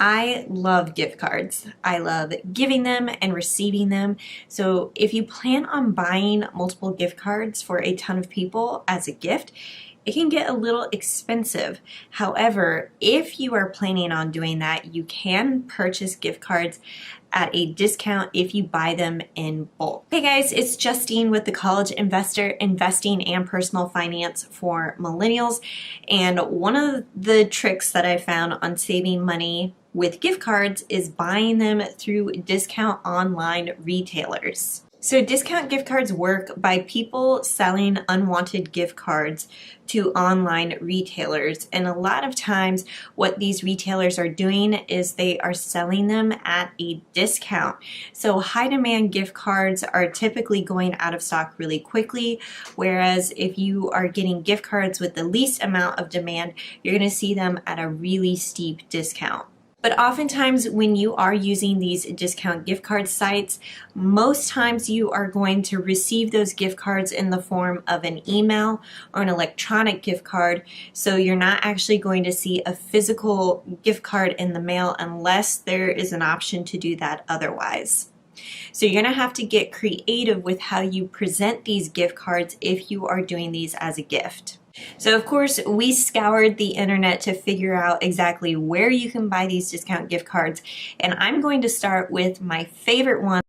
I love gift cards. I love giving them and receiving them. So if you plan on buying multiple gift cards for a ton of people as a gift, it can get a little expensive. However, if you are planning on doing that, you can purchase gift cards at a discount if you buy them in bulk. Hey guys, it's Justine with The College Investor, investing and personal finance for millennials. And one of the tricks that I found on saving money with gift cards is buying them through discount online retailers. So discount gift cards work by people selling unwanted gift cards to online retailers. And a lot of times what these retailers are doing is they are selling them at a discount. So high demand gift cards are typically going out of stock really quickly, whereas if you are getting gift cards with the least amount of demand, you're going to see them at a really steep discount. But oftentimes when you are using these discount gift card sites, most times you are going to receive those gift cards in the form of an email or an electronic gift card. So you're not actually going to see a physical gift card in the mail unless there is an option to do that otherwise. So you're going to have to get creative with how you present these gift cards if you are doing these as a gift. So of course we scoured the internet to figure out exactly where you can buy these discount gift cards, and I'm going to start with my favorite one